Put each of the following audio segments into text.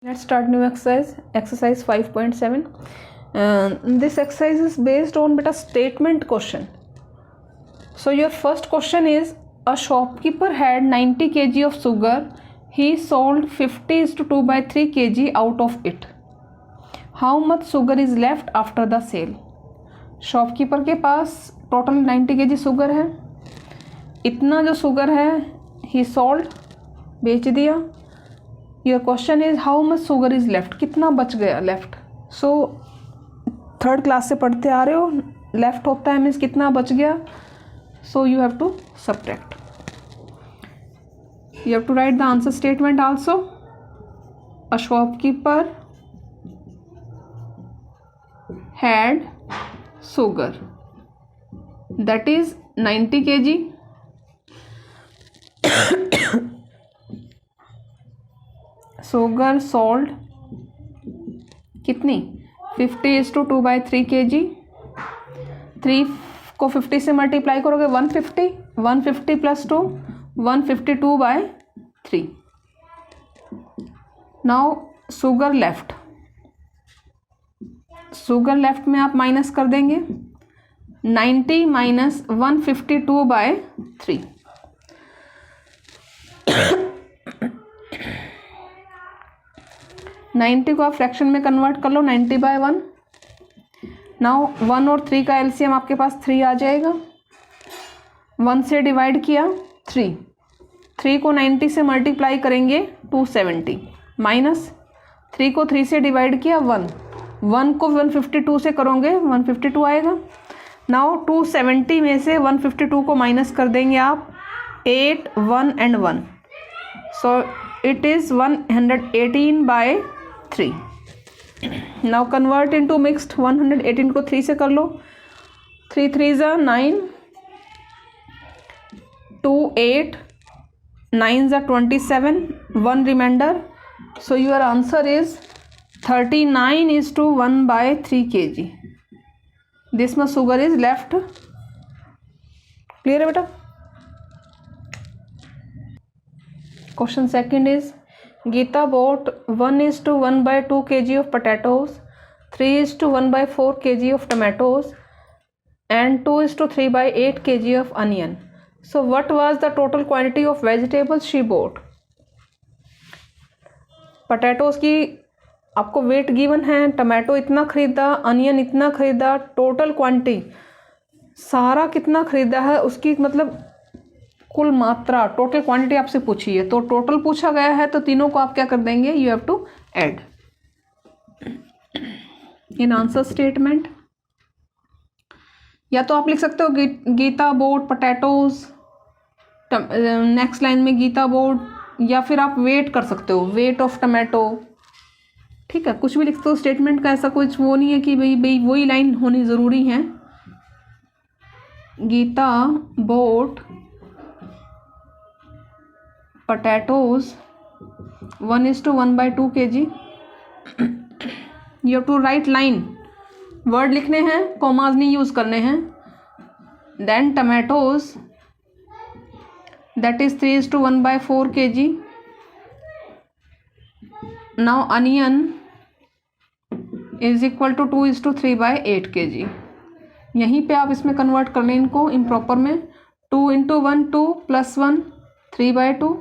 Let's start new exercise 5.7. This exercise is based on beta statement question. So your first question is, a shopkeeper had 90 kg of sugar. He sold 50:2/3 kg out of it. How much sugar is left after the sale? Shopkeeper के पास total 90 kg sugar है. इतना जो sugar है ही sold, बेच दिया. Your question is how much sugar is left, कितना बच गया लेफ्ट. सो थर्ड क्लास से पढ़ते आ रहे हो, लेफ्ट होता है मीन्स कितना बच गया. So you have to subtract. You have to write the answer statement also. A shopkeeper had sugar that is 90 kg. sugar sold कितनी 50:2/3 kg. 3 को 50 से मल्टीप्लाई करोगे 150. 150 + 2 152/3. Now sugar left. Sugar left में आप माइनस कर देंगे 90 - 152/3. नाइन्टी को आप फ्रैक्शन में कन्वर्ट कर लो 90/1. नाउ 1 और 3 का एलसीएम आपके पास 3 आ जाएगा. 1 से डिवाइड किया 3. 3 को 90 से मल्टीप्लाई करेंगे 270 माइनस 3 को 3 से डिवाइड किया 1. 1 को 152 से करोगे 152 आएगा. नाउ 270 में से 152 को माइनस कर देंगे आप 8, 1 and 1. So it is 118/3. Now convert into mixed. 118 को 3 से कर लो. 3 3 ज़ा 9, 2 8, 9 ज़ा 27, 1 reminder. So your answer is 39:1/3 kg. This much sugar is left. Clear है बेटा. Question second is, Geeta bought 1:1/2 kg of potatoes, 3:1/4 kg of tomatoes and 2:3/8 kg of onion. So what was the total quantity of vegetables she bought? Potatoes की आपको wait given है. Tomato इतना खरीदा, onion इतना खरीदा, total quantity सारा कितना खरीदा है उसकी मतलब कुल मात्रा, टोटल क्वांटिटी आपसे पूछी है. तो टोटल पूछा गया है तो तीनों को आप क्या कर देंगे, you have to add in answer statement. या तो आप लिख सकते हो Geeta bought potatoes, next line में गीता बोट, या फिर आप वेट कर सकते हो वेट ऑफ टमाटो. ठीक है, कुछ भी लिखते हो. स्टेटमेंट का ऐसा कुछ वो नहीं है कि भाई वही लाइन होनी ज़रूरी है. Geeta bought potatoes 1:1/2 kg. You have to write line. Word लिखने हैं, कॉमाज नहीं यूज़ करने हैं. Then tomatoes that is 3:1/4 kg. Now onion is equal to 2:3/8 kg. यहीं पे आप इसमें कन्वर्ट कर लें इनको इम्प्रॉपर में. 2 × 1 2 + 1 3/2.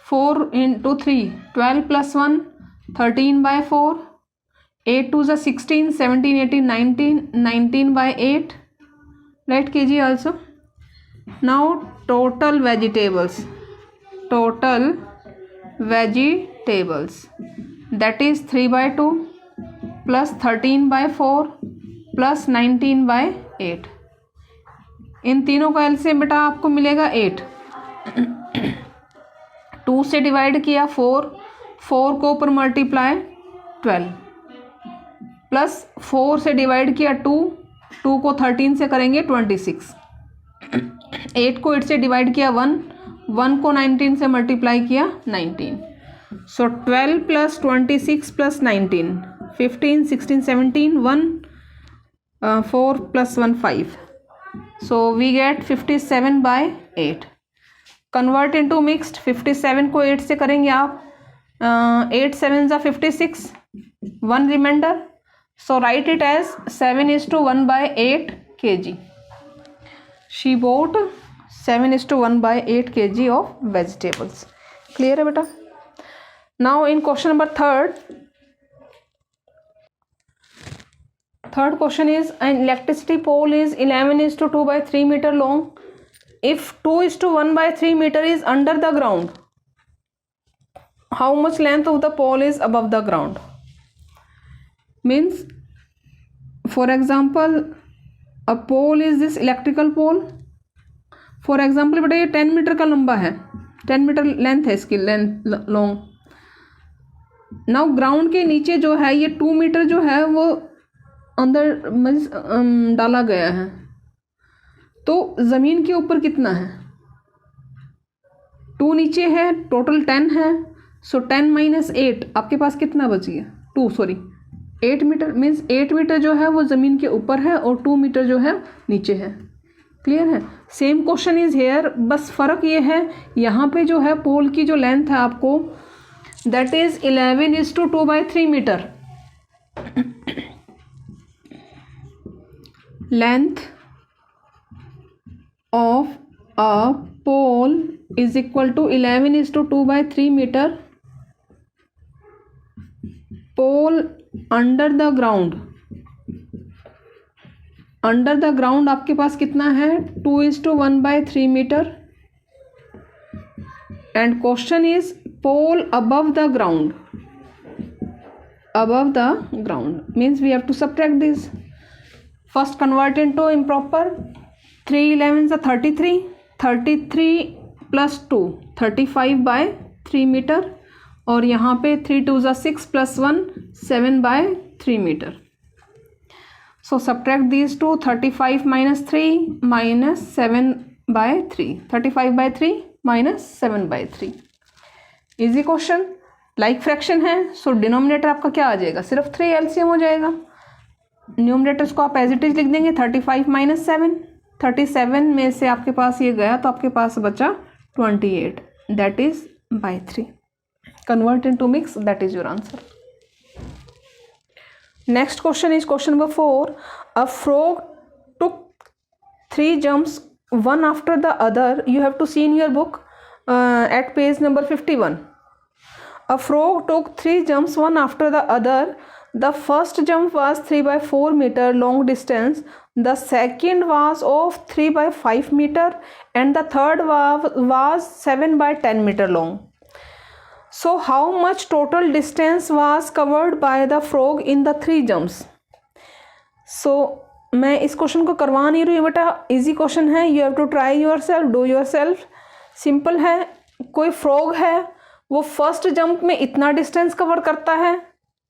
4 × 3 12 + 1 13/4. 8 2 = 16, 17 18 19 19/8 right kg also. Now total vegetables that is 3/2 plus 13/4 plus 19/8. इन तीनों का एलसीएम बेटा आपको मिलेगा 8. 2 से डिवाइड किया 4 को ऊपर मल्टीप्लाई 12 प्लस 4 से डिवाइड किया 2 को 13 से करेंगे 26. 8 को 8 से डिवाइड किया 1 को 19 से मल्टीप्लाई किया 19. सो 12 + 26 + 19 15 16 17 1 4 + 1 5. So we get 57/8. Convert into mixed. 57 को 8 से करेंगे आप 8 7 ज़ा 56, 1 reminder, so write it as 7:1/8 kg. She bought 7:1/8 kg of vegetables. Clear है बेटा? Now in question number third question is an electricity pole is 11:2/3 meter long. If 2:1/3 meter is under the ground, how much length of the pole is above the ground? Means, for example, a pole is this electrical pole. For example बेटा ये 10 metre का लंबा है, 10 metre length है इसकी, length long. Now ground के नीचे जो है ये 2 मीटर जो है वो अंदर मीन्स डाला गया है. तो ज़मीन के ऊपर कितना है? 2 नीचे है, टोटल 10 है. सो 10 - 8 आपके पास कितना बच गया? 8 मीटर. मीन्स 8 मीटर जो है वो ज़मीन के ऊपर है और 2 मीटर जो है नीचे है. क्लियर है? सेम क्वेश्चन इज हेयर, बस फ़र्क ये है यहाँ पे जो है पोल की जो लेंथ है आपको that is 11:2/3 metre. Length of a pole is equal to 11:2/3 metre. Pole under the ground, under the ground आपके पास कितना है? 2:1/3 metre. And question is pole above the ground. above the ground means we have to subtract this. First convert into improper. 3 11s are 33. 33 plus 2 35/3 metre. और यहाँ पे 3 2s are 6 plus 1 7/3 metre. So subtract these two. 35 - 3 minus 7/3. 35/3 minus 7/3. Easy question. Like fraction है, सो denominator आपका क्या आ जाएगा? सिर्फ 3 LCM हो जाएगा. न्यूमरेटर्स को आप एज इट इज लिख देंगे. 35 - 7, 37 में से आपके पास ये गया तो आपके पास बचा 28. That is by 3. Convert into mix. That is your answer. Next question is question number 4. A frog took 3 jumps one after the other. You have to see in your book at page number 51. A frog took 3 jumps one after the other. The first jump was 3/4 meter long distance. The second was of 3/5 meter and the third was 7/10 meter long. So how much total distance was covered by the frog in the 3 jumps? So मैं इस question को करवा नहीं रही हूँ बेटा, easy question है. You have to try yourself, do yourself. Simple है. कोई फ्रॉग है, वो फर्स्ट जंप में इतना डिस्टेंस कवर करता है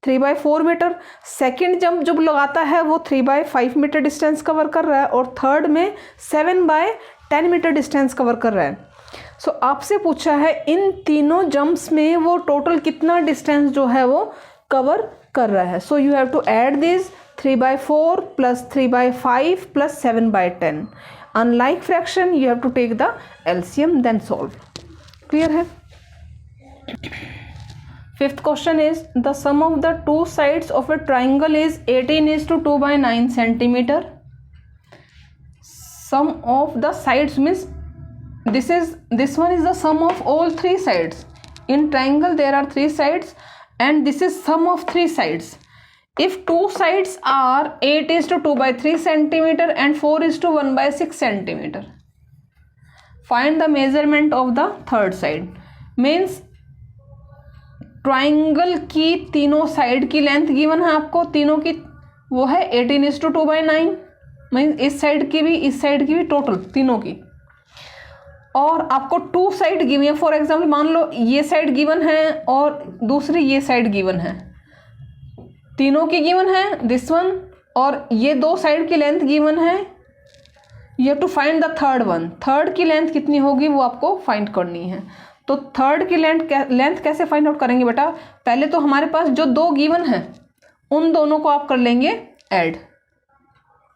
3/4 मीटर. सेकेंड जंप जब लगाता है वो 3/5 मीटर डिस्टेंस कवर कर रहा है और थर्ड में 7/10 मीटर डिस्टेंस कवर कर रहा है. सो आपसे पूछा है इन तीनों जंप्स में वो टोटल कितना डिस्टेंस जो है वो कवर कर रहा है. So you have to add this 3/4 plus 3/5 plus 7/10. Unlike fraction, you have to take the LCM then solve. Clear है? Fifth question is the sum of the two sides of a triangle is 18:2/9 centimeter. Sum of the sides means this one is the sum of all 3 sides. In triangle there are 3 sides and this is sum of 3 sides. If 2 sides are 8:2/3 centimeter and 4:1/6 centimeter, find the measurement of the third side. Means triangle की तीनों side की length given है आपको, तीनों की वो है 18:2/9. Means इस साइड की भी इस साइड की भी टोटल तीनों की. और आपको 2 साइड गिवन है. फॉर एग्जांपल मान लो ये साइड गिवन है और दूसरी ये साइड गिवन है. तीनों की गिवन है दिस वन और ये 2 साइड की लेंथ गिवन है. You have to find the third one. Third की लेंथ कितनी होगी वो आपको फाइंड करनी है. तो थर्ड की लेंथ कैसे फाइंड आउट करेंगे बेटा? पहले तो हमारे पास जो 2 गिवन है उन दोनों को आप कर लेंगे ऐड.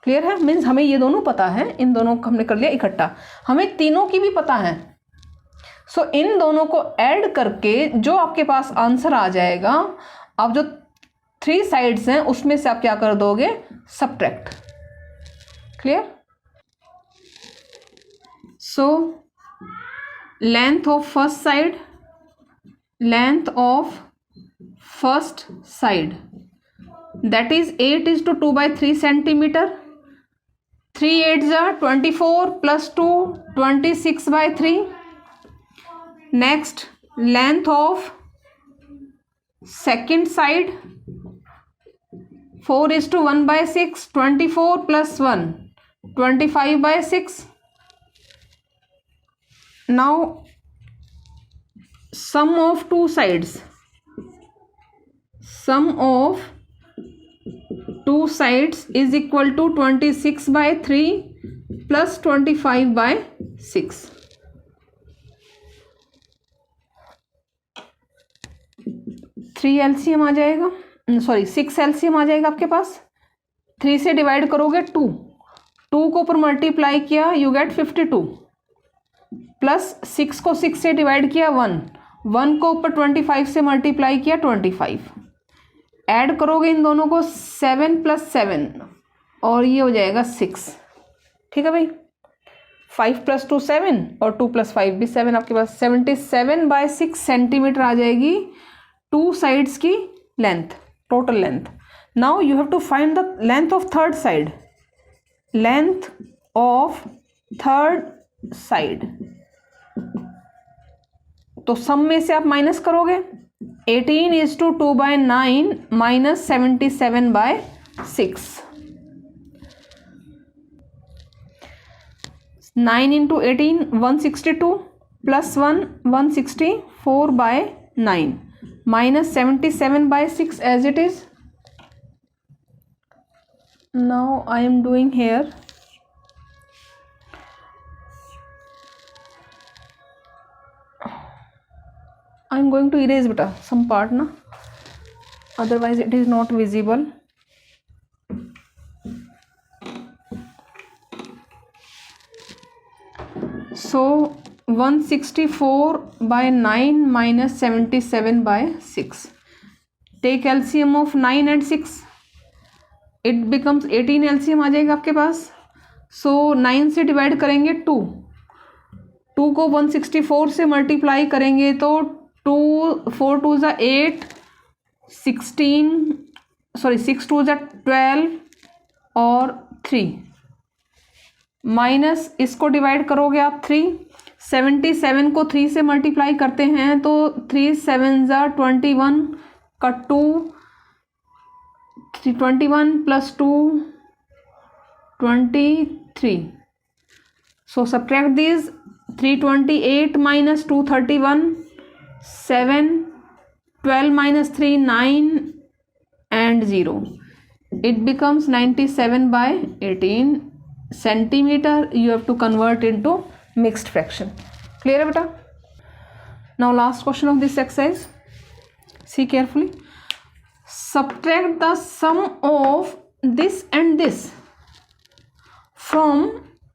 क्लियर है? मीन्स हमें ये दोनों पता है, इन दोनों को हमने कर लिया इकट्ठा. हमें तीनों की भी पता है सो इन दोनों को ऐड करके जो आपके पास आंसर आ जाएगा, आप जो 3 साइड्स हैं उसमें से आप क्या कर दोगे, subtract. Clear? So length of first side, length of first side that is 8:2/3 centimeter. 3 8s are 24 plus 2 26/3. Next, length of second side 4:1/6. 24 plus 1 25/6. Now sum of two sides, sum of two sides is equal to 26/3 plus 25/6. 3 LCM आ जाएगा, sorry 6 LCM आ जाएगा आपके पास। 3 से divide करोगे 2 को ऊपर multiply किया you get 52, plus 6 को 6 से डिवाइड किया 1 को ऊपर 25 से मल्टीप्लाई किया 25। ऐड करोगे इन दोनों को 7 + 7 और ये हो जाएगा 6। ठीक है भाई, 5 + 2 7 और 2 + 5 भी 7 आपके पास। 77/6 सेंटीमीटर आ जाएगी टू साइड्स की length, total length. Now you have to find the length of third side, length of third side. तो सम में से आप माइनस करोगे, 18:2/9 minus 77/6. 9 into 18 162 plus 1 164/9 minus 77/6 as it is. Now I am doing here I am going to erase beta some part na, otherwise it is not visible. So 164/9 minus 77/6. Take LCM of 9 and 6. It becomes 18 LCM आ जाएगा आपके पास। So 9 से divide करेंगे 2 को 164 से multiply करेंगे तो 4 2s 8, 16 sorry 6 2s 12 और 3 minus इसको डिवाइड करोगे आप 3। 77 को 3 से मल्टीप्लाई करते हैं तो 3 7s 21 का 2 21 plus 2 23. So subtract these, 328 minus 231 7, 12 minus 3 9 and 0. It becomes 97/18 centimeter. You have to convert into mixed fraction. Clear beta? Now last question of this exercise. See carefully. Subtract the sum of this and this from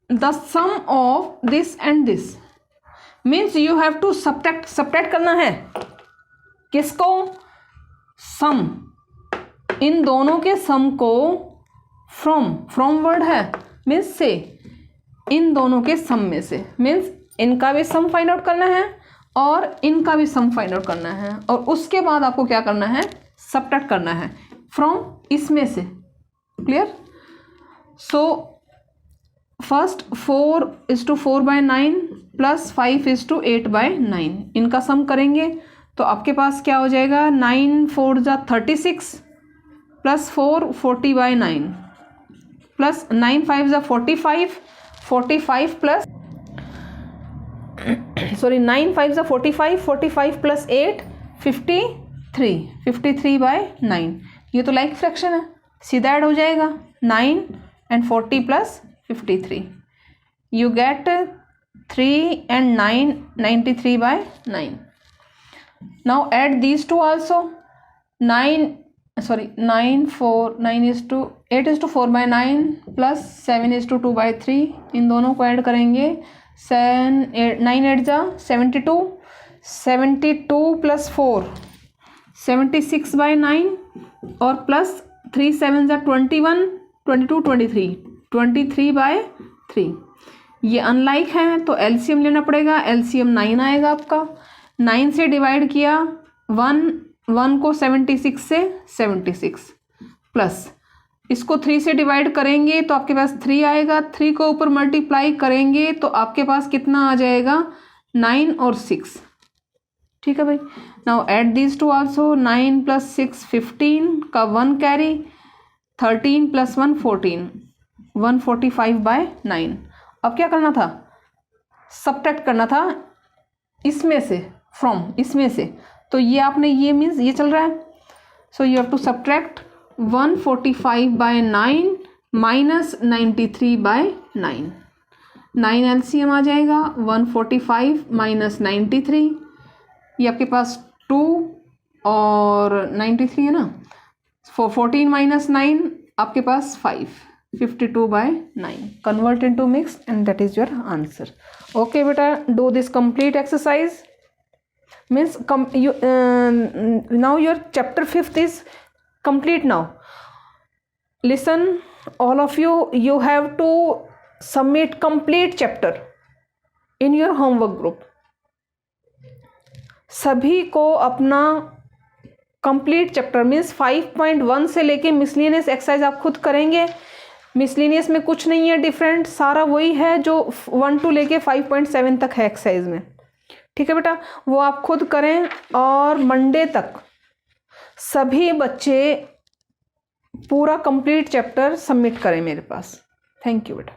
the sum of this and this. Means you have to subtract करना है किसको, सम, इन दोनों के सम को from word है means से, इन दोनों के सम में से, मीन्स इनका भी सम फाइंड आउट करना है और इनका भी सम फाइंड आउट करना है और उसके बाद आपको क्या करना है, सबट्रैक्ट करना है फ्रॉम इसमें से। क्लियर? सो फर्स्ट 4:4/9 प्लस 5:8/9 इनका सम करेंगे तो आपके पास क्या हो जाएगा, 9 4 36 प्लस 4 40/9 प्लस 9 5 45 45 प्लस 9 5 45 45 प्लस 8 53/9। ये तो लाइक फ्रैक्शन है, सीधा ऐड हो जाएगा 9 and 40 plus 53. You get 3 and 9 93/9. Now add these two also. 8 is to 4/9 plus 7 is to 2/3. इन दोनों को ऐड करेंगे 9 8 जा 72, 72 प्लस 4 76/9 और प्लस 3 7 जा 21, 22 23 23/3। ये अनलाइक है तो एलसीएम लेना पड़ेगा। एलसीएम 9 आएगा आपका। 9 से डिवाइड किया 1 को 76 से 76 प्लस इसको 3 से डिवाइड करेंगे तो आपके पास 3 आएगा। 3 को ऊपर मल्टीप्लाई करेंगे तो आपके पास कितना आ जाएगा 9 और 6। ठीक है भाई। Now add these two also. 9 + 6 15 का 1 कैरी, 13 + 1 14, 145/9। अब क्या करना था, सबट्रैक्ट करना था इसमें से, फ्रॉम इसमें से। तो ये आपने ये मीन्स ये चल रहा है, so you have to subtract 145/9 minus 93/9। 9 LCM आ जाएगा 145 माइनस 93, ये आपके पास 2 और 93 है ना। 14 माइनस 9 आपके पास 5, 52/9। Convert into mix and that is your answer. Okay beta, do this complete exercise. Means now your chapter 5th is complete now. Listen all of you, you have to submit complete chapter in your homework group. सभी को अपना complete chapter means 5.1 से लेके miscellaneous exercise आप खुद करेंगे। Miscellaneous में कुछ नहीं है डिफरेंट, सारा वही है जो 1 to लेके 5.7 तक है एक्सरसाइज में। ठीक है बेटा, वो आप खुद करें और मंडे तक सभी बच्चे पूरा कंप्लीट चैप्टर सबमिट करें मेरे पास। थैंक यू बेटा।